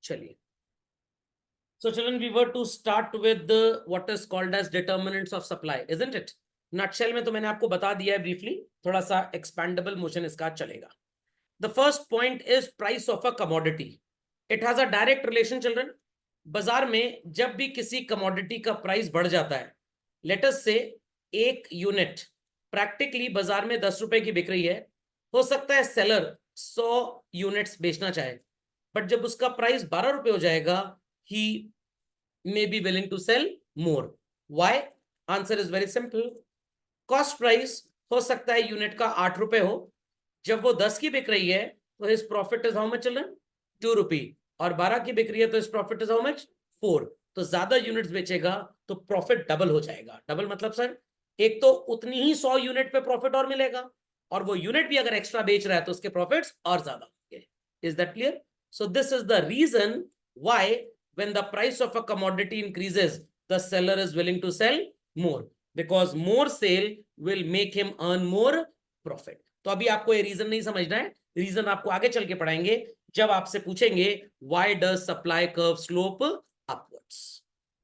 चलिए, so children, we were to start with what is called as determinants of supply, isn't it? Nutshell में तो मैंने आपको बता दिया है ब्रीफली, थोड़ा सा एक्सपेंडेबल मोशन इसका चलेगा. The first point is price of a commodity. It has a direct relation children. बाजार में जब भी किसी कमोडिटी का प्राइस बढ़ जाता है, लेट अस से एक यूनिट प्रैक्टिकली बाजार में 10 रुपए की बिक रही है, हो सकता है सेलर 100 यूनिट्स बेचना चाहे, बट जब उसका प्राइस 12 रुपए हो जाएगा, he may be willing to sell more. Why? Answer is very simple. Cost price हो सकता है यूनिट का 8 रुपए हो, जब वो 10 की बिक रही है तो his profit is how much children? 2 रुपी. और 12 की बिक रही है तो his profit is how much? 4. तो ज्यादा यूनिट्स बेचेगा तो प्रॉफिट डबल हो जाएगा. डबल मतलब सर, एक तो उतनी ही 100 यूनिट पे प्रॉफिट और मिलेगा, और वो यूनिट भी अगर एक्स्ट्रा बेच रहा है तो उसके प्रॉफिट्स और ज्यादा होंगे. Is that clear? So this is the reason why when the price of a commodity increases, the seller is willing to sell more, because more sale will make him earn more profit. तो अभी आपको ये reason नहीं समझना है, reason आपको आगे चल के पढ़ाएंगे जब आपसे पूछेंगे why does supply curve slope upwards.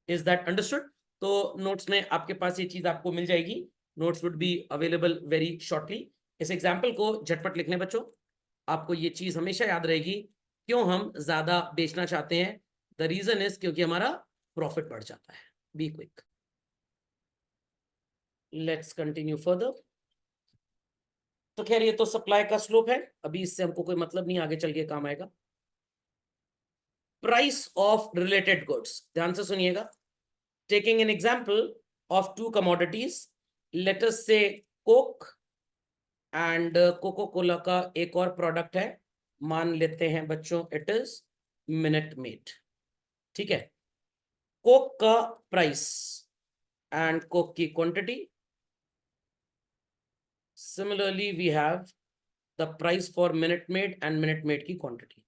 Is that understood? तो नोट्स में आपके पास ये चीज आपको मिल जाएगी. Notes would be available very shortly. इस एग्जाम्पल को झटपट लिखने बच्चों. आपको ये चीज हमेशा याद रहेगी, क्यों हम ज्यादा बेचना चाहते हैं. द रीजन इज क्योंकि हमारा प्रॉफिट बढ़ जाता है. Be quick. Let's continue further. तो खैर ये तो सप्लाई का स्लोप है, अभी इससे हमको कोई मतलब नहीं, आगे चल के काम आएगा. प्राइस ऑफ रिलेटेड गुड्स, ध्यान से सुनिएगा. Taking an example of to commodities, late us से कोक एंड कोको कोला का एक और प्रोडक्ट है, मान लेते हैं बच्चों इट इज मिनट मेड. ठीक है. कोक का प्राइस एंड कोक की quantity. Similarly we have the price for Minute Maid and Minute Maid की क्वांटिटी.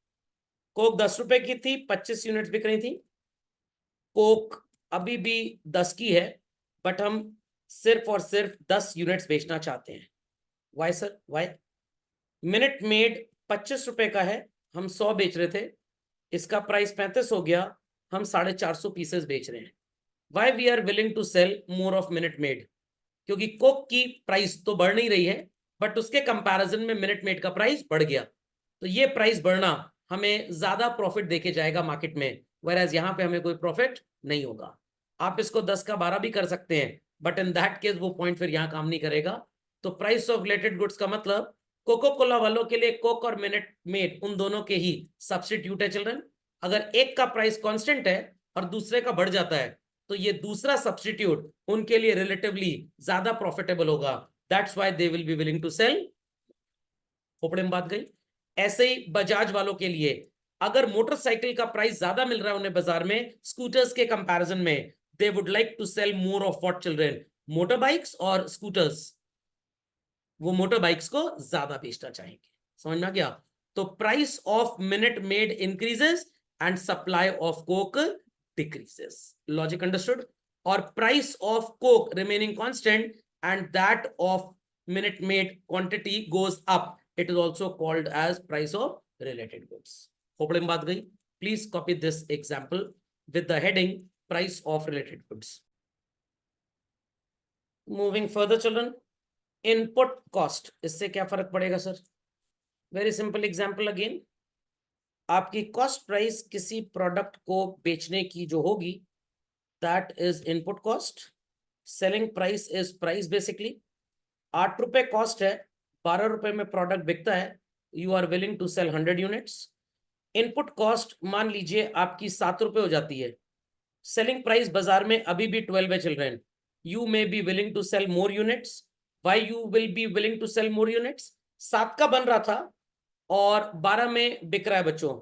कोक 10 रुपए की थी, 25 यूनिट्स बिक रही थी. कोक अभी भी 10 की है, बट हम सिर्फ और सिर्फ 10 यूनिट्स बेचना चाहते हैं. Why sir, why? Minute Maid 25 रुपए का है, हम 100 बेच रहे थे, इसका प्राइस 35 हो गया, हम 450 पीसेस बेच रहे हैं. Why we are willing to sell more of Minute Maid? क्योंकि कोक की प्राइस तो बढ़ नहीं रही है, बट उसके कंपैरिजन में मिनट मेड का प्राइस बढ़ गया, तो ये प्राइस बढ़ना हमें ज्यादा प्रॉफिट देके जाएगा मार्केट में, whereas यहां पे हमें कोई प्रॉफिट नहीं होगा. आप इसको 10 का 12 भी कर सकते हैं, बट इन दैट केस वो पॉइंट फिर यहां काम नहीं करेगा. तो प्राइस ऑफ रिलेटेड गुड्स का मतलब कोको कोला वालों के लिए कोक और मिनट मेड उन दोनों के ही सब्स्टिट्यूट है चिल्ड्रन. अगर एक का प्राइस कांस्टेंट है और दूसरे का बढ़ जाता है, तो ये दूसरा सब्स्टिट्यूट उनके लिए रिलेटिवली ज्यादा प्रॉफिटेबल होगा. That's why they will be willing to sell. खोपड़े में बात गई. ऐसे ही बजाज वालों के लिए, अगर मोटरसाइकिल का प्राइस ज्यादा मिल रहा है उन्हें बाजार में स्कूटर्स के कंपैरिजन में, they would like to sell more of what children? Motor bikes और स्कूटर्स. वो मोटर बाइक्स को ज्यादा बेचना चाहेंगे. समझ में आ गया? तो price of Minute Maid increases and supply of Coke decreases. Logic understood? Or price of coke remaining constant and that of minute maid quantity goes up. It is also called as price of related goods. खोपड़े में बात गई. Please copy this example with the heading price of related goods. Moving further children, input cost. इससे क्या फर्क पड़ेगा sir? Very simple example again. आपकी cost price किसी प्रोडक्ट को बेचने की जो होगी, that is input cost. Selling price is price basically. 8 रुपए कॉस्ट है, 12 रुपए में प्रोडक्ट बिकता है, you are willing to sell 100 units. Input cost मान लीजिए आपकी 7 रुपए हो जाती है, सेलिंग प्राइस बाजार में अभी भी 12 है children. You may be willing to sell more units. Why you will be willing to sell more units? 7 का बन रहा था और 12 में बिक रहा है बच्चों.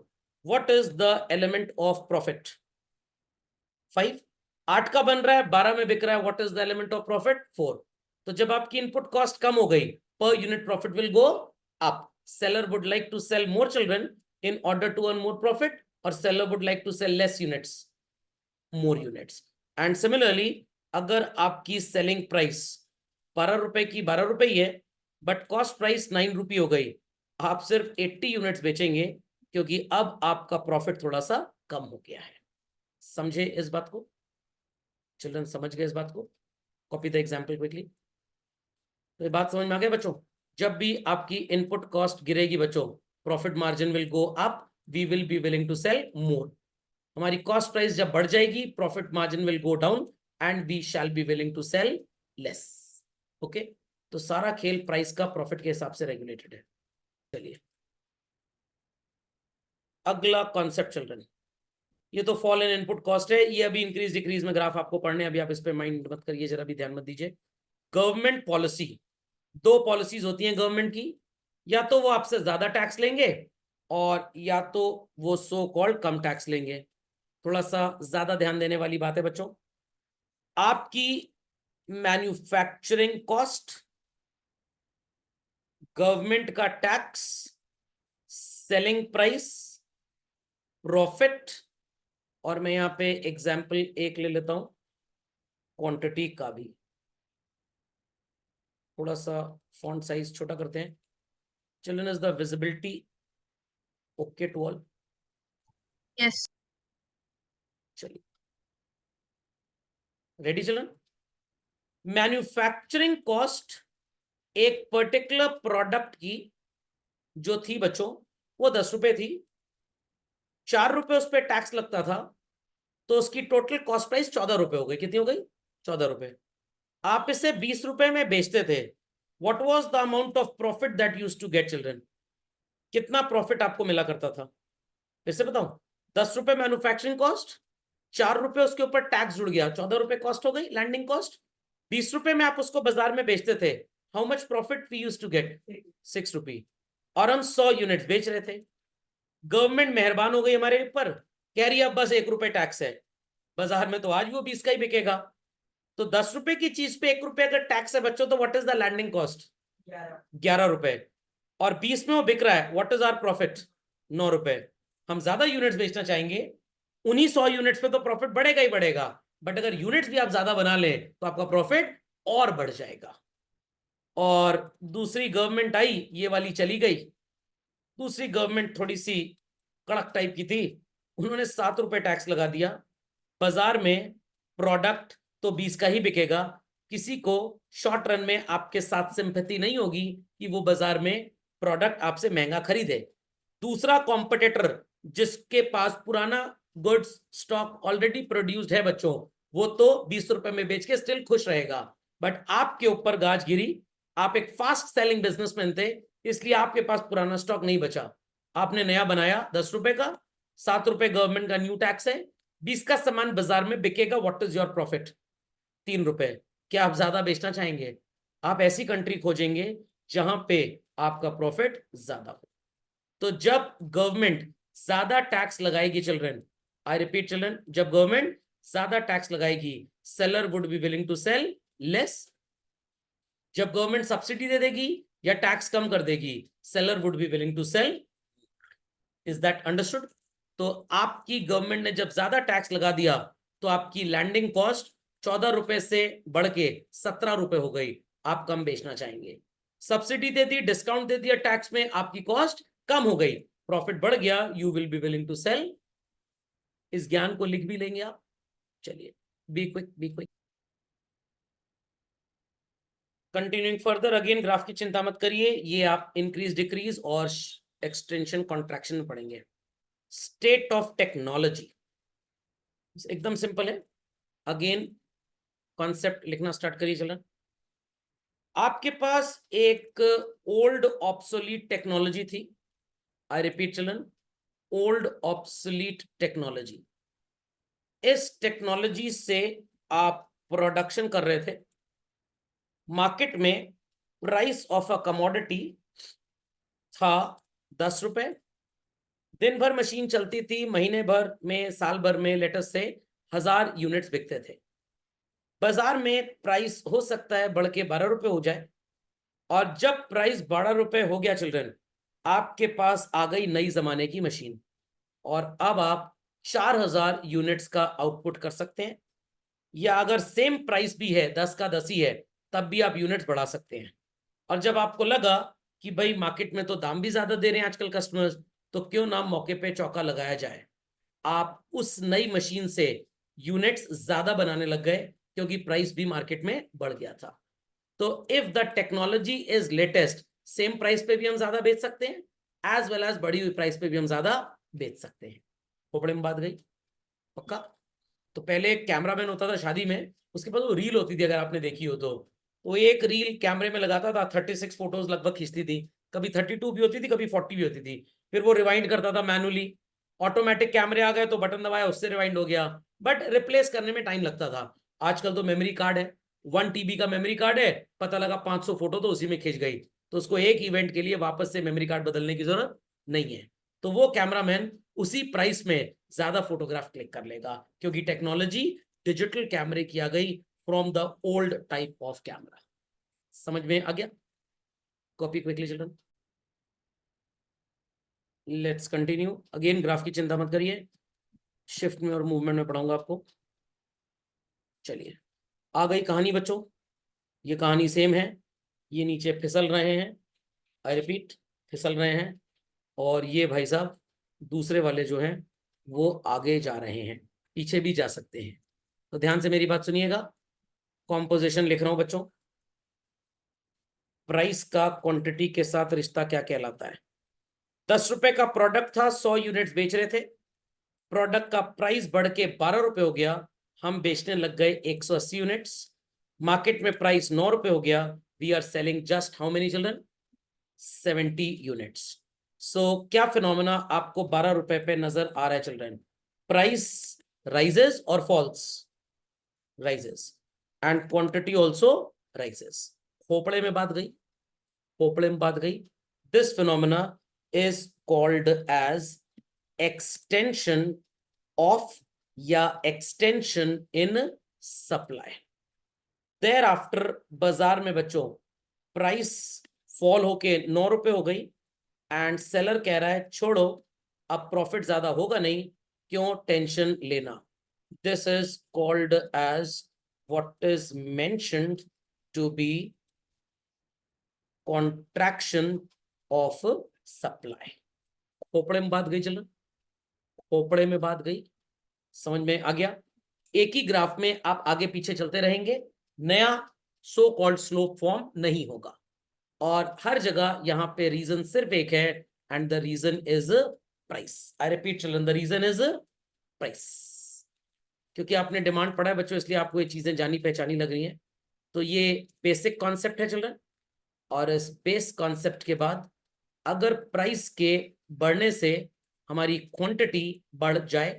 What is the element of profit? 5. 8 का बन रहा है, 12 में बिक रहा है, what is the element of profit? 4. तो जब आपकी इनपुट कॉस्ट कम हो गई, पर unit profit will go up. Seller would like to sell more children in order to earn more profit, और seller would like to sell less units, more units. And similarly, अगर आपकी selling price 12 रुपए की 12 रुपए ही है, but cost price 9 रुपये हो गई, आप सिर्फ 80 यूनिट्स बेचेंगे, क्योंकि अब आपका प्रॉफिट थोड़ा सा कम हो गया है। समझे इस बात को चिल्ड्रन? समझ गए इस बात को? Copy the example quickly. तो ये बात समझ में आ गई बच्चों? जब भी आपकी इनपुट कॉस्ट गिरेगी बच्चों, profit margin will go up, we will be willing to sell more. हमारी कॉस्ट प्राइस जब बढ़ जाएगी, profit margin will go down and we shall be willing to sell less. Okay, तो सारा खेल प्राइस का प्रॉफिट के हिसाब से रेगुलेटेड है। चलिए अगला कॉन्सेप्ट चल रहा है, ये तो फॉल इन इनपुट कॉस्ट है, ये अभी इंक्रीज डिक्रीज में ग्राफ आपको पढ़ने, अभी आप इस पे माइंड मत करिए, जरा भी ध्यान मत दीजिए। गवर्नमेंट पॉलिसी, दो पॉलिसीज होती हैं गवर्नमेंट की, या तो वो आपसे ज्यादा टैक्स लेंगे और या तो वो सो कॉल्ड कम टैक्स लेंगे। थोड़ा सा ज्यादा ध्यान देने वाली बात है बच्चों। आपकी मैन्युफैक्चरिंग कॉस्ट, गवर्नमेंट का टैक्स, सेलिंग प्राइस, प्रॉफिट, और मैं यहां पे एग्जांपल एक ले लेता हूं क्वांटिटी का भी। थोड़ा सा फॉन्ट साइज छोटा करते हैं। Children, is the visibility okay to all? Yes. चलिए रेडी चिल्ड्रन? मैन्युफैक्चरिंग कॉस्ट एक पर्टिकुलर प्रोडक्ट की जो थी बच्चों, वो 10 रुपए थी, 4 रुपए उस पर टैक्स लगता था, तो उसकी टोटल कॉस्ट प्राइस 14 रुपए हो गई। कितनी हो गई? 14 रुपए। आप इसे 20 रुपए में बेचते थे। What was the amount of profit that used to get children? कितना प्रॉफिट आपको मिला करता था? फिर से बताऊं, 10 रुपए मैन्युफैक्चरिंग कॉस्ट, 4 रुपए उसके ऊपर टैक्स जुड़ गया, 14 रुपए कॉस्ट हो गई लैंडिंग कॉस्ट। 20 रुपए में आप उसको बाजार में बेचते थे। How much profit we used to get? 6 रुपए। और हम 100 यूनिट बेच रहे थे। गवर्नमेंट मेहरबान हो गई हमारे ऊपर, कह रही अब बस 1 रुपए टैक्स है। बाजार में तो आज वो 20 का ही बिकेगा। तो 10 रुपए की चीज पे 1 रुपए अगर टैक्स है बच्चों, तो what is the landing cost? 11 रुपए। और 20 में वो बिक रहा है, व्हाट इज आवर प्रॉफिट? 9 रुपए। हम ज्यादा यूनिट्स बेचना चाहेंगे, उन्हीं 100 यूनिट्स पे तो प्रॉफिट बढ़ेगा ही बढ़ेगा, बट अगर यूनिट्स भी आप ज्यादा बना ले तो आपका प्रॉफिट और बढ़ जाएगा। और दूसरी गवर्नमेंट आई, ये वाली चली गई। दूसरी गवर्नमेंट थोड़ी सी कड़क टाइप की थी, उन्होंने 7 रुपए टैक्स लगा दिया। बाजार में प्रोडक्ट तो 20 का ही बिकेगा। किसी को शॉर्ट रन में आपके साथ सिंपैथी नहीं होगी कि वो बाजार में प्रोडक्ट आपसे महंगा खरीदे। दूसरा कॉम्पिटिटर जिसके पास पुराना गुड्स स्टॉक ऑलरेडी प्रोड्यूस्ड है बच्चों, वो तो 20 रुपए में बेच के स्टिल खुश रहेगा। बट आपके ऊपर गाज गिरी, आप एक फास्ट सेलिंग बिजनेसमैन थे, इसलिए आपके पास पुराना स्टॉक नहीं बचा। आपने नया बनाया 10 रुपए का, 7 रुपए गवर्नमेंट का न्यू टैक्स है, 20 का सामान बाजार में बिकेगा। What is your profit? 3 रुपए। क्या आप ज्यादा बेचना चाहेंगे? आप ऐसी कंट्री खोजेंगे जहां पे आपका प्रॉफिट ज्यादा हो। तो जब गवर्नमेंट ज्यादा टैक्स लगाएगी चिल्ड्रन, आई रिपीट चिल्ड्रन, जब गवर्नमेंट ज्यादा टैक्स लगाएगी, seller would be willing to sell less. जब गवर्नमेंट सब्सिडी दे देगी या टैक्स कम कर देगी, seller would be willing to sell. Is that understood? तो आपकी गवर्नमेंट ने जब ज्यादा टैक्स लगा दिया, तो आपकी लैंडिंग कॉस्ट 14 रुपए से बढ़ के 17 रुपए हो गई। आप कम बेचना चाहेंगे। सब्सिडी दे दी, डिस्काउंट दे दिया टैक्स में, आपकी कॉस्ट कम हो गई, प्रॉफिट बढ़ गया, you will be willing to sell. इस ज्ञान को लिख भी लेंगे आप। चलिए be quick, be quick. Continuing further, again graph की चिंता मत करिए, ये आप इंक्रीज डिक्रीज और एक्सटेंशन कॉन्ट्रैक्शन में पढ़ेंगे। स्टेट ऑफ टेक्नोलॉजी एकदम सिंपल है। अगेन कॉन्सेप्ट लिखना स्टार्ट करिए चलन। आपके पास एक ओल्ड ऑब्सोलीट टेक्नोलॉजी थी। I repeat children, old obsolete technology. इस टेक्नोलॉजी से आप प्रोडक्शन कर रहे थे। मार्केट में प्राइस ऑफ अ कमोडिटी था 10 रुपए। दिन भर मशीन चलती थी, महीने भर में, साल भर में लेटेस्ट से 1000 यूनिट्स बिकते थे। बाजार में प्राइस हो सकता है बढ़ के 12 रुपए हो जाए, और जब प्राइस 12 रुपए हो गया चिल्ड्रन, आपके पास आ गई नई जमाने की मशीन, और अब आप 4000 यूनिट्स का आउटपुट कर सकते हैं। या अगर सेम प्राइस भी है, 10 का 10 ही है, तब भी आप यूनिट्स बढ़ा सकते हैं। और जब आपको लगा कि भाई मार्केट में तो दाम भी ज्यादा दे रहे हैं आजकल कस्टमर्स, तो क्यों ना मौके पे चौका लगाया जाए। आप उस नई मशीन से यूनिट्स ज्यादा बनाने लग गए क्योंकि प्राइस भी मार्केट में बढ़ गया था। तो if the technology is latest, same price पे भी हम ज्यादा बेच सकते हैं, एज वेल एज बढ़ी हुई प्राइस पे भी हम ज्यादा बेच सकते हैं। खोपड़े में बात गई पक्का। तो पहले एक कैमरामैन होता था शादी में, उसके पास वो रील होती थी, अगर आपने देखी हो तो वो एक रील कैमरे में लगाता था, 36 फोटोज लगभग खींचती थी, कभी 32 भी होती थी, कभी 40 भी होती थी। फिर वो रिवाइंड करता था मैनुअली। ऑटोमेटिक कैमरे आ गए तो बटन दबाया, उससे रिवाइंड हो गया, बट रिप्लेस करने में टाइम लगता था। आजकल तो मेमोरी कार्ड है, 1 TB का मेमोरी कार्ड है, पता लगा 500 फोटो तो उसी में खींच गई, तो उसको एक इवेंट के लिए वापस से मेमोरी कार्ड बदलने की जरूरत नहीं है। तो वो कैमरामैन उसी प्राइस में ज्यादा फोटोग्राफ क्लिक कर लेगा, क्योंकि टेक्नोलॉजी डिजिटल कैमरे की आ गई from the old type of camera. समझ में आ गया? Copy quickly children, let's continue. Again graph की चिंता मत करिए, शिफ्ट में और मूवमेंट में पढ़ाऊंगा आपको। चलिए, आ गई कहानी बच्चों। ये कहानी सेम है, ये नीचे फिसल रहे हैं, आई रिपीट फिसल रहे हैं, और ये भाई साहब दूसरे वाले जो हैं वो आगे जा रहे हैं, पीछे भी जा सकते हैं। तो ध्यान से मेरी बात सुनिएगा। कॉम्पोजिशन लिख रहा हूं बच्चों। प्राइस का क्वांटिटी के साथ रिश्ता क्या कहलाता है? 10 रुपए का प्रोडक्ट था, 100 यूनिट्स बेच रहे थे, प्रोडक्ट का प्राइस बढ़ के 12 रुपए हो गया, हम बेचने लग गए 180 यूनिट्स। मार्केट में प्राइस 9 रुपए हो गया, we are selling just how many children? 70 units. So क्या फिनोमेना आपको 12 रुपए पे नजर आ रहा है चिल्ड्रन? प्राइस राइजेस और falls? Rises, and quantity also rises. खोपड़े में बात गई, खोपड़े में बात गई। This phenomena is called as extension of या extension in supply. There after बाजार में बच्चों प्राइस फॉल होके 9 रुपए हो गई, एंड सेलर कह रहा है छोड़ो, अब प्रॉफिट ज्यादा होगा नहीं, क्यों टेंशन लेना। This is called as what is mentioned to be contraction of supply. खोपड़े में बात गई चलो, खोपड़े में बात गई, समझ में आ गया? एक ही ग्राफ में आप आगे पीछे चलते रहेंगे, नया सो कॉल्ड स्लोप फॉर्म नहीं होगा, और हर जगह यहां पे रीजन सिर्फ एक है, and the reason is price. I repeat children, the reason is price. क्योंकि आपने डिमांड पढ़ा है बच्चों, इसलिए आपको ये चीजें जानी पहचानी लग रही हैं। तो ये बेसिक कॉन्सेप्ट है चिल्ड्रन, और इस बेस कॉन्सेप्ट के बाद अगर प्राइस के बढ़ने से हमारी क्वांटिटी बढ़ जाए,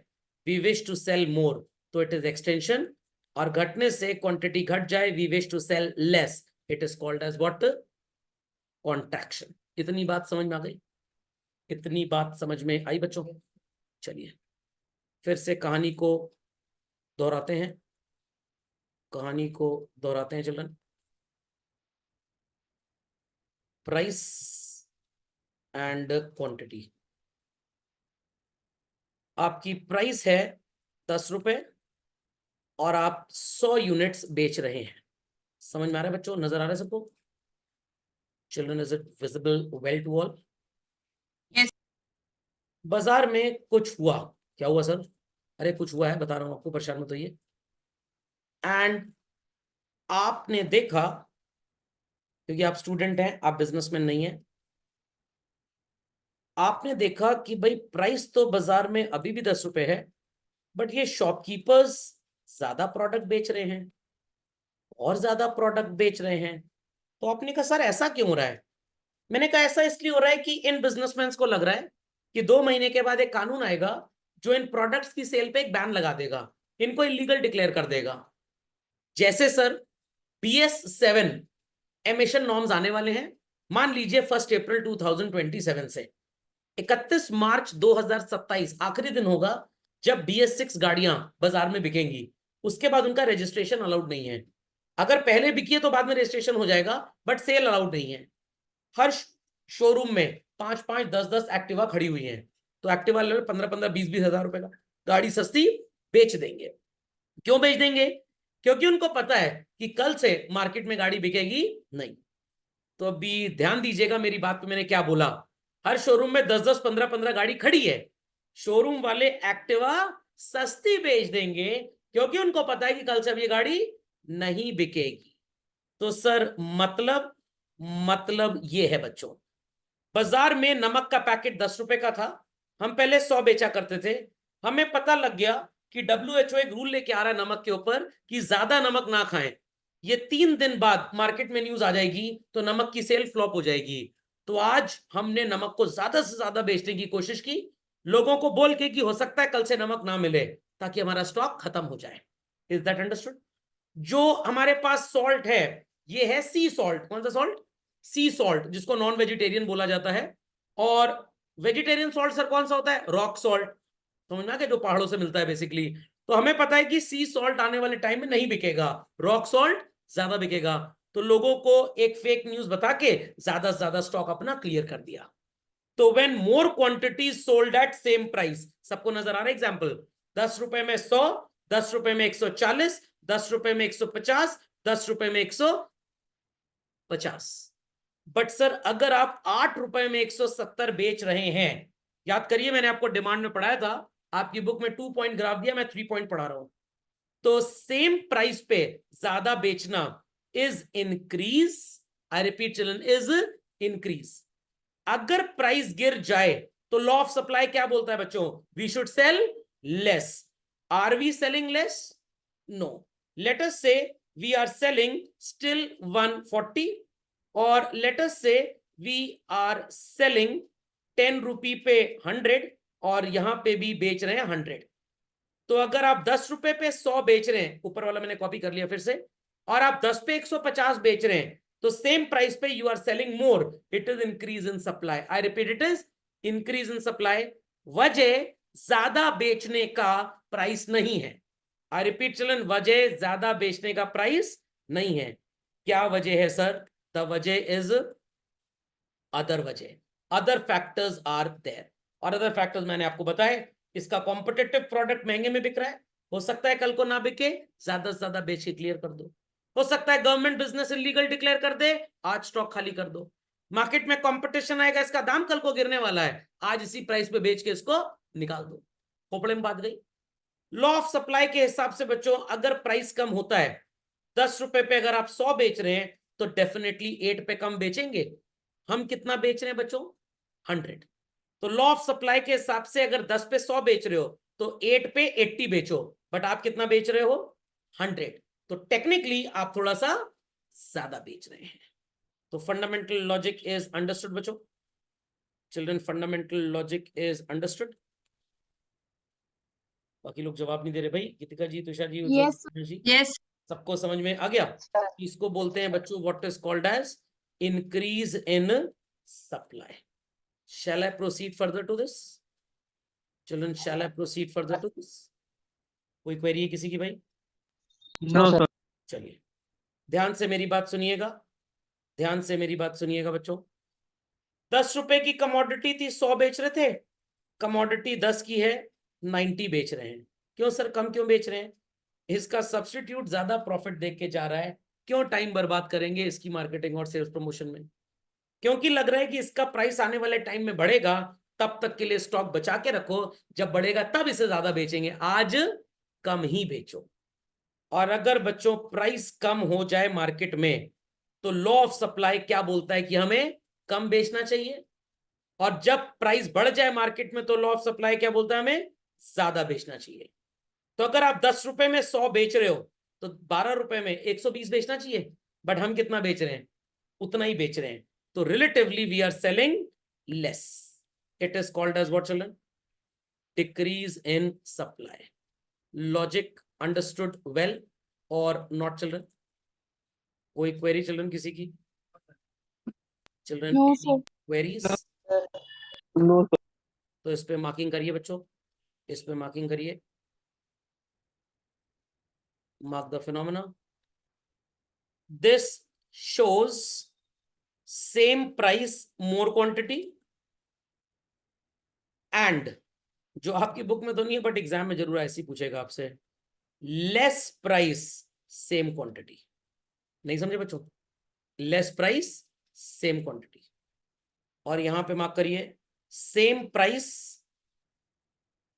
वी विश टू सेल मोर, तो इट इज एक्सटेंशन, और घटने से क्वांटिटी घट जाए, we wish to sell less, it is called as what? Contraction. इतनी बात समझ में आ गई? इतनी बात समझ में आई बच्चों? चलिए फिर से कहानी को दोहराते हैं, कहानी को दोहराते हैं चिल्ड्रन। प्राइस एंड क्वांटिटी, आपकी प्राइस है 10 रुपए और आप 100 यूनिट्स बेच रहे हैं। समझ में आ रहा है बच्चों? नजर आ रहा है सबको? Children, is it visible well to all? Yes. बाजार में कुछ हुआ, क्या हुआ सर? अरे कुछ हुआ है, बता रहा हूं आपको, परेशान मत होइए। एंड आपने देखा, क्योंकि आप स्टूडेंट हैं, आप बिजनेसमैन नहीं हैं, आपने देखा कि भाई प्राइस तो बाजार में अभी भी 10 रुपए है, बट ये शॉपकीपर्स ज्यादा प्रोडक्ट बेच रहे हैं, और ज्यादा प्रोडक्ट बेच रहे हैं। तो आपने कहा सर ऐसा क्यों हो रहा है? मैंने कहा ऐसा इसलिए हो रहा है कि इन बिजनेसमैन को लग रहा है कि 2 महीने के बाद एक कानून आएगा जो इन प्रोडक्ट्स की सेल पे एक बैन लगा देगा, इनको इलीगल डिक्लेयर कर देगा। जैसे सर BS7 एमिशन नॉर्म्स आने वाले हैं, मान लीजिए 1 अप्रैल 2027 से 31 मार्च 2027 आखिरी दिन होगा जब BS6 गाड़ियां बाजार में बिकेंगी। उसके बाद उनका रजिस्ट्रेशन अलाउड नहीं है। अगर पहले बिकी है तो बाद में रजिस्ट्रेशन हो जाएगा, बट सेल अलाउड नहीं है। हर शोरूम में 5-5, 10-10 एक्टिवा खड़ी हुई हैं, तो एक्टिवा लेवल 15-15, 20-20 हजार रुपए का गाड़ी सस्ती बेच देंगे। क्यों बेच देंगे? क्योंकि उनको पता है कि कल से मार्केट में गाड़ी बिकेगी नहीं। तो अभी ध्यान दीजिएगा मेरी बात पे, मैंने क्या बोला। हर शोरूम में 10-10, 15-15 गाड़ी खड़ी है, शोरूम वाले एक्टिवा सस्ती बेच देंगे क्योंकि उनको पता है कि कल से अब ये गाड़ी नहीं बिकेगी। तो सर मतलब ये है बच्चों, बाजार में नमक का पैकेट 10 रुपए का था, हम पहले 100 बेचा करते थे, हमें पता लग गया कि WHO एक रूल लेके आ रहा है नमक के ऊपर कि ज्यादा नमक ना खाएं, ये 3 दिन बाद मार्केट में न्यूज आ जाएगी तो नमक की सेल फ्लॉप हो जाएगी। तो आज हमने नमक को ज्यादा से ज्यादा बेचने की कोशिश की, लोगों को बोल के कि हो सकता है कल से नमक ना मिले ताकि हमारा स्टॉक खत्म हो जाए। Is that understood? जो हमारे पास सॉल्ट है, ये है सी सॉल्ट। कौन सा सॉल्ट? सी सॉल्ट, जिसको नॉन वेजिटेरियन बोला जाता है। और वेजिटेरियन सॉल्ट सर कौन सा होता है? रॉक सॉल्ट, समझ में आ गया, जो पहाड़ों से मिलता है बेसिकली। तो हमें पता है कि सी सॉल्ट आने वाले टाइम में नहीं बिकेगा, रॉक सॉल्ट ज्यादा बिकेगा। तो लोगों को एक फेक न्यूज बता के ज्यादा से ज्यादा स्टॉक अपना क्लियर कर दिया। तो when more quantity sold at same price, सबको नजर आ रहा है एग्जांपल, 10 रुपए में 100, 10 रुपए में 140, 10 रुपए में 150, 10 रुपए में 150। बट सर अगर आप 8 रुपए में 170 बेच रहे हैं, याद करिए मैंने आपको डिमांड में पढ़ाया था, आपकी बुक में 2 पॉइंट ग्राफ दिया, मैं 3 पॉइंट पढ़ा रहा हूं। तो सेम प्राइस पे ज्यादा बेचना is increase, I repeat children, is increase. अगर प्राइस गिर जाए तो लॉ ऑफ सप्लाई क्या बोलता है बच्चों? We should sell less. Are we selling less? No. Let us say we are selling still 140, और late us say we are selling 10 रुपी पे 100, और यहां पे भी बेच रहे हैं 100। तो अगर आप 10 रुपए पे 100 बेच रहे हैं, ऊपर वाला मैंने कॉपी कर लिया फिर से, और आप 10 पे 150 बेच रहे हैं, तो सेम प्राइस पे you are selling more, it is increase in supply. I repeat, it is increase in supply. वजह ज्यादा बेचने का प्राइस नहीं है। आई रिपीट चिल्ड्रन, वजह ज्यादा बेचने का प्राइस नहीं है। क्या वजह है सर? द वजह इज अदर वजह, अदर फैक्टर्स आर देयर। और अदर फैक्टर्स मैंने आपको बताए, इसका कॉम्पिटिटिव प्रोडक्ट महंगे में बिक रहा है, हो सकता है कल को ना बिके, ज्यादा से ज्यादा बेच के क्लियर कर दो। हो सकता है गवर्नमेंट बिजनेस इलीगल डिक्लेयर कर दे, आज स्टॉक खाली कर दो। मार्केट में कंपटीशन आएगा, इसका दाम कल को गिरने वाला है, आज इसी प्राइस पे बेच के इसको निकाल दो। खोपड़े में बात गई। लॉ ऑफ सप्लाई के हिसाब से बच्चों, अगर प्राइस कम होता है, 10 रुपए पे अगर आप 100 बेच रहे हैं तो डेफिनेटली 8 पे कम बेचेंगे। हम कितना बेच रहे हैं बच्चों? 100। तो लॉ ऑफ सप्लाई के हिसाब से अगर 10 पे 100 बेच रहे हो तो 8 पे 80 बेचो, बट आप कितना बेच रहे हो? 100। तो टेक्निकली आप थोड़ा सा ज्यादा बेच रहे हैं। तो फंडामेंटल लॉजिक इज अंडरस्टूड बच्चों? Children, fundamental logic is understood? बाकी लोग जवाब नहीं दे रहे भाई, गीतिका जी, तुषार जी, Yes, जी, Yes. सबको समझ में आ गया? sir. इसको बोलते हैं बच्चों what is called as increase in supply. Shall I proceed further to this? Children, shall I proceed further to this? कोई क्वेरी है किसी की भाई? No, sir. चलिए, ध्यान से मेरी बात सुनिएगा, ध्यान से मेरी बात सुनिएगा बच्चों। 10 रुपए की कमोडिटी थी, 100 बेच रहे थे, कमोडिटी 10 की है, 90 बेच रहे हैं। क्यों सर, कम क्यों बेच रहे हैं? इसका सब्स्टिट्यूट ज्यादा प्रॉफिट देख के जा रहा है, क्यों टाइम बर्बाद करेंगे इसकी मार्केटिंग और सेल्स प्रमोशन में? क्योंकि लग रहा है कि इसका प्राइस आने वाले टाइम में बढ़ेगा, तब तक के लिए स्टॉक बचा के रखो, जब बढ़ेगा तब इसे ज्यादा बेचेंगे, आज कम ही बेचो। और अगर बच्चों प्राइस कम हो जाए मार्केट में तो लॉ ऑफ सप्लाई क्या बोलता है कि हमें कम बेचना चाहिए, और जब प्राइस बढ़ जाए मार्केट में तो लॉ ऑफ सप्लाई क्या बोलता है? हमें ज्यादा बेचना चाहिए। तो अगर आप 10 रुपए में 100 बेच रहे हो तो 12 रुपए में 120 बेचना चाहिए, बट हम कितना बेच रहे हैं? उतना ही बेच रहे हैं। तो relatively we are selling less. It is called as what children? Decrease in supply. Logic understood well or not children? कोई क्वेरी चिल्ड्रन किसी की? Children, No, any sir. Queries? No, sir. तो इस पे मार्किंग करिए बच्चों, इस पे मार्किंग करिए, mark the phenomena. This shows same price more quantity and, जो आपकी बुक में तो नहीं है बट एग्जाम में जरूर ऐसे ही पूछेगा आपसे, लेस प्राइस सेम क्वांटिटी। नहीं समझे बच्चों? Less price same quantity. और यहां पे मार्क करिए same price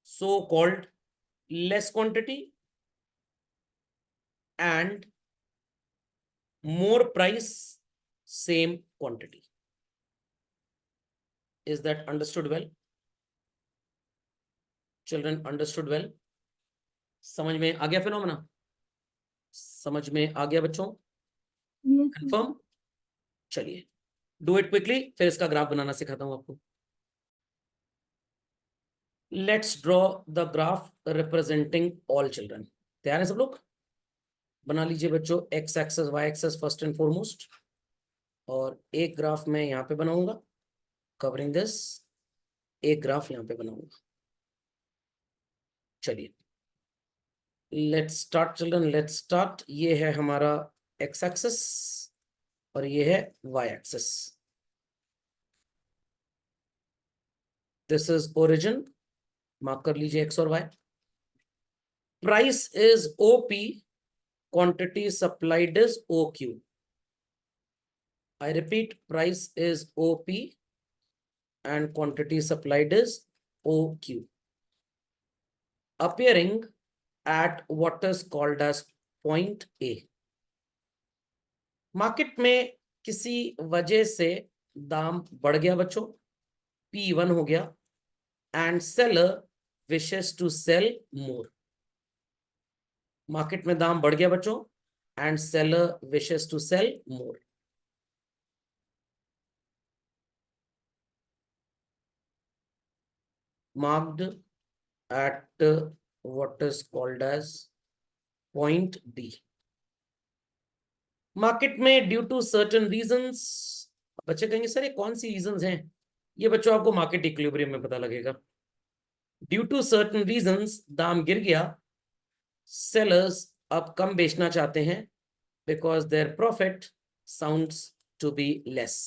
so called less quantity and more price same quantity. Is that understood well? Children, understood well? समझ में आ गया फिनोमेना? समझ में आ गया बच्चों? कंफर्म? चलिए डू इट क्विकली, फिर इसका ग्राफ बनाना सिखाता हूं आपको. Let's draw the graph representing all children. तैयार है सब लोग? बना लीजिए बच्चों X axis Y axis first and foremost, और एक ग्राफ मैं यहाँ पे बनाऊंगा कवरिंग दिस, एक ग्राफ यहाँ पे बनाऊंगा. चलिए let's start children, let's start. ये है हमारा एक्स एक्सिस और ये है Y axis. This is origin, mark कर लीजिए एक्स और Y. Price is OP, quantity supplied is O Q. I repeat, price is OP and quantity supplied is OQ. Appearing at what is called as point A. Market में किसी वजह से दाम बढ़ गया बच्चों, P1 हो गया, and seller wishes to sell more. Market में दाम बढ़ गया बच्चों and seller wishes to sell more. Marked at what is called as point D. Market में ड्यू टू सर्टेन रीजंस, बच्चे कहेंगे सर ये कौन सी रीजंस हैं? ये बच्चों आपको मार्केट इक्विलिब्रियम में पता लगेगा. ड्यू टू सर्टेन रीजंस दाम गिर गया, सेलर्स अब कम बेचना चाहते हैं because their profit sounds to be less.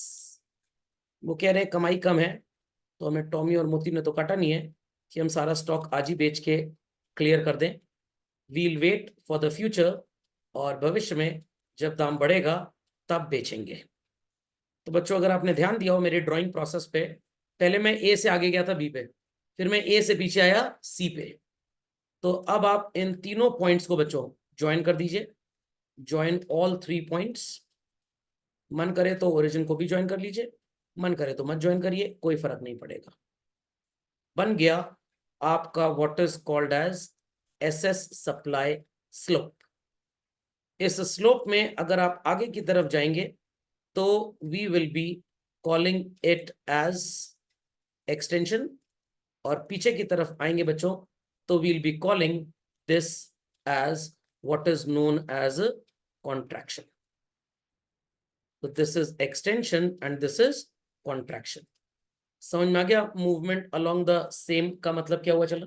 वो कह रहे हैं कमाई कम है, तो हमें टॉमी और मोती ने तो काटा नहीं है कि हम सारा स्टॉक आज ही बेच के क्लियर कर दें. We'll wait for the future, और भविष्य में जब दाम बढ़ेगा तब बेचेंगे. तो बच्चों अगर आपने ध्यान दिया हो मेरे ड्राइंग प्रोसेस पे, पहले मैं ए से आगे गया था बी पे, फिर मैं ए से पीछे आया सी पे. तो अब आप इन तीनों पॉइंट्स को बच्चों ज्वाइन कर दीजिए. Join all 3 points. मन करे तो ओरिजिन को भी ज्वाइन कर लीजिए, मन करे तो मत ज्वाइन करिए, कोई फर्क नहीं पड़ेगा. बन गया आपका what is called as SS supply slope. इस स्लोप में अगर आप आगे की तरफ जाएंगे तो we will be calling it as extension, और पीछे की तरफ आएंगे बच्चों तो we'll be calling this as what is known as contraction. तो this is extension and this is contraction. समझ में आ गया? मूवमेंट अलोंग द सेम का मतलब क्या हुआ? चलो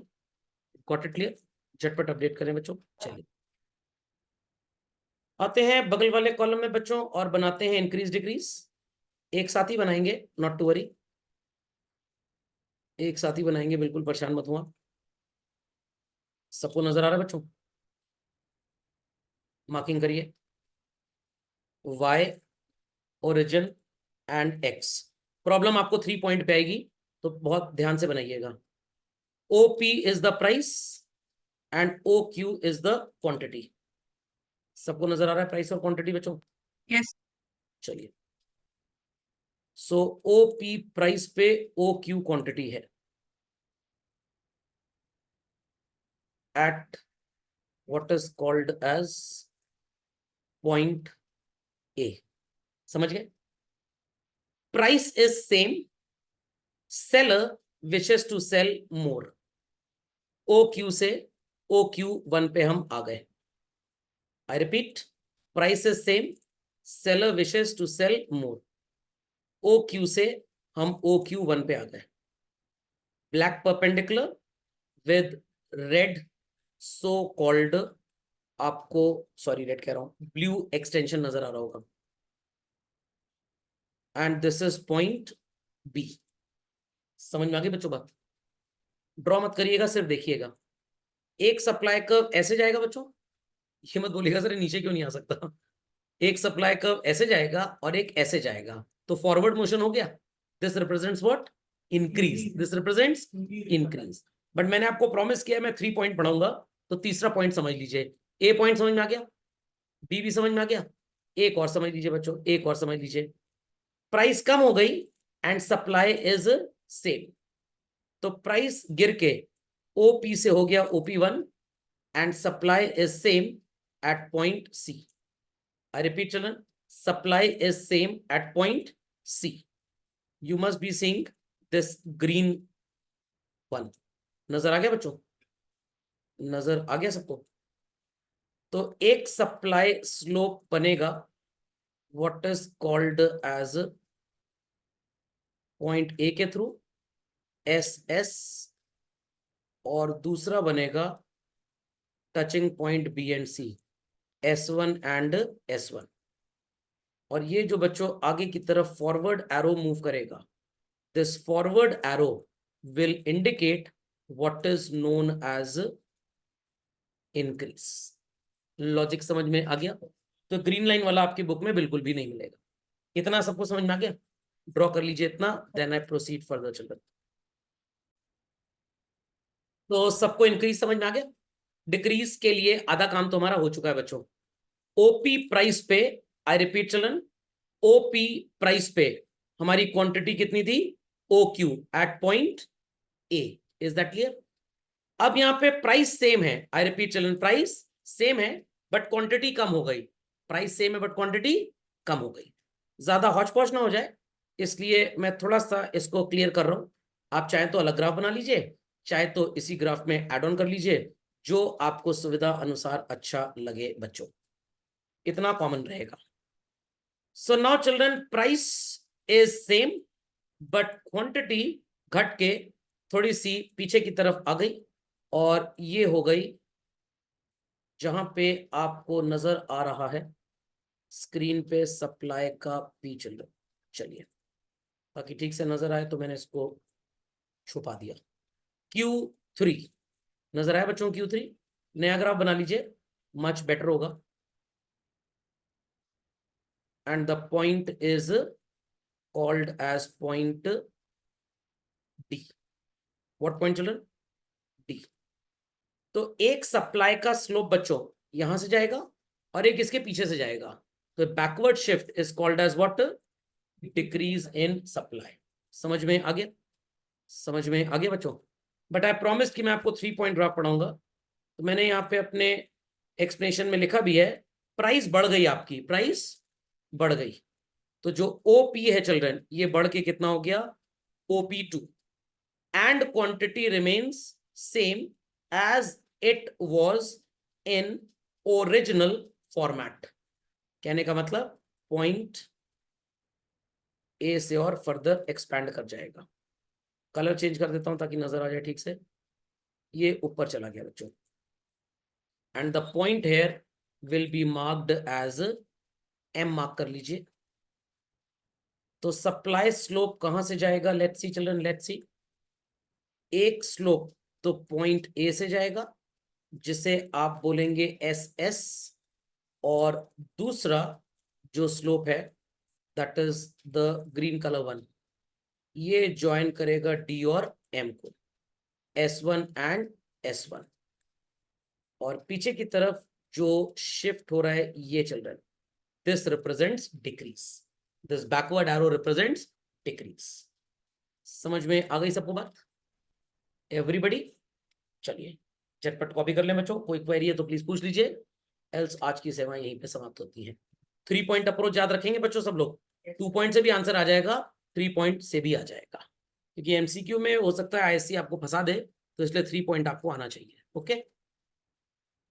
गॉट इट क्लियर? झटपट अपडेट करें बच्चों. चलिए आते हैं बगल वाले कॉलम में बच्चों और बनाते हैं इंक्रीज डिक्रीज. एक साथ ही बनाएंगे, नॉट टू वरी, एक साथ ही बनाएंगे, बिल्कुल परेशान मत हुआ. सबको नजर आ रहा है बच्चों? मार्किंग करिए y, origin and x. Problem आपको 3 पॉइंट पे आएगी तो बहुत ध्यान से बनाइएगा. OP is the price and OQ is the quantity. सबको नजर आ रहा है प्राइस और क्वांटिटी बच्चों? Yes. चलिए, सो OP प्राइस पे OQ क्वांटिटी है at what is called as point A. समझ गए? Price is same, seller wishes to sell more. OQ से OQ1 पे हम आ गए. I repeat, price is same, seller wishes to sell more. OQ से हम OQ1 पे आ गए. Black perpendicular with red so called, आपको सॉरी रेड कह रहा हूं, ब्लू एक्सटेंशन नजर आ रहा होगा. And this is point B. समझ में आ गई बच्चों बात? ड्रॉ मत करिएगा, सिर्फ देखिएगा. एक सप्लाई कर्व ऐसे जाएगा बच्चों, ये मत बोलिएगा सर नीचे क्यों नहीं आ सकता. एक सप्लाई कर्व ऐसे जाएगा और एक ऐसे जाएगा, तो फॉरवर्ड मोशन हो गया. This represents what? Increase. This represents increase. But मैंने आपको प्रॉमिस किया मैं 3 पॉइंट पढ़ाऊंगा, तो तीसरा पॉइंट समझ लीजिए। ए पॉइंट समझ में आ गया, बी भी समझ में आ गया, एक और समझ लीजिए बच्चों, एक और समझ लीजिए। प्राइस कम हो गई एंड सप्लाई इज सेम, तो प्राइस गिर के ओपी से हो गया OP1 and supply is same at point C. I repeat children, supply is same at point C. You must be seeing this green one. नजर आ गया बच्चों? नजर आ गया सबको? तो एक सप्लाई स्लोप बनेगा what is called as point A के थ्रू SS, और दूसरा बनेगा touching point B and C, S1 and S1। और ये जो बच्चों आगे की तरफ फॉरवर्ड एरो मूव करेगा, this forward arrow will indicate what is known as increase. Logic समझ में आ गया? तो ग्रीन लाइन वाला आपकी बुक में बिल्कुल भी नहीं मिलेगा। इतना सबको समझ में आ गया? ड्रॉ कर लीजिए इतना, then I proceed further children. तो सबको इंक्रीज समझ में आ गया? डिक्रीज के लिए आधा काम तो हमारा हो चुका है बच्चों। ओपी प्राइस पे, I repeat children, OP price पे हमारी क्वांटिटी कितनी थी? OQ at point A. Is that clear? अब यहां पे प्राइस सेम है, I repeat children, price same है बट क्वांटिटी कम हो गई। प्राइस सेम है बट क्वांटिटी कम हो गई। ज्यादा हौच पौच ना हो जाए इसलिए मैं थोड़ा सा इसको क्लियर कर रहा हूं। आप चाहे तो अलग ग्राफ बना लीजिए, चाहे तो इसी ग्राफ में ऐड ऑन कर लीजिए, जो आपको सुविधा अनुसार अच्छा लगे बच्चों। इतना कॉमन रहेगा। So now children, price is same but quantity घट के थोड़ी सी पीछे की तरफ आ गई, और ये हो गई जहां पे आपको नजर आ रहा है स्क्रीन पे सप्लाई का पी चिल्ड्रन। चलिए, बाकी ठीक से नजर आए तो मैंने इसको छुपा दिया। Q3 नजर आया बच्चों? Q3 नया ग्राफ बना लीजिए, मच बेटर होगा। And the point is called as point D। What point children? D। तो एक सप्लाई का स्लोप बच्चों यहां से जाएगा और एक इसके पीछे से जाएगा, तो backward shift is called as what? Decrease in supply. समझ में आ गया? समझ में आ गया बच्चों? बट आई प्रॉमिस कि मैं आपको 3 पॉइंट ग्राफ पढ़ाऊंगा। तो मैंने यहाँ पे अपने एक्सप्लेनेशन में लिखा भी है, प्राइस बढ़ गई आपकी, प्राइस बढ़ गई, तो जो OP है चिल्ड्रन ये बढ़ के कितना हो गया? OP2 and quantity remains same as it was in original format. कहने का मतलब पॉइंट A से और फर्दर एक्सपैंड कर जाएगा। कलर चेंज कर देता हूं ताकि नजर आ जाए ठीक से। ये ऊपर चला गया बच्चों, and the point here will be marked as M। Mark कर लीजिए। तो सप्लाई स्लोप कहां से जाएगा? Let's see children, let's see. एक स्लोप तो पॉइंट A से जाएगा जिसे आप बोलेंगे SS, और दूसरा जो स्लोप है that is the green colour one, ये ज्वाइन करेगा D और M को, S1 एंड S1। और पीछे की तरफ जो शिफ्ट हो रहा है ये children, this represents decrease, this backward arrow represents decrease. समझ में आ गई सबको बात? एवरीबडी? चलिए झटपट कॉपी कर ले बच्चों, कोई क्वेरी है तो प्लीज पूछ लीजिए, एल्स आज की सेवा यहीं पे समाप्त होती है। 3 पॉइंट अप्रोच याद रखेंगे बच्चों सब लोग। 2 पॉइंट से भी आंसर आ जाएगा, 3 पॉइंट से भी आ जाएगा, क्योंकि MCQ में हो सकता है ISC आपको फंसा दे, तो इसलिए 3 पॉइंट आपको आना चाहिए। ओके।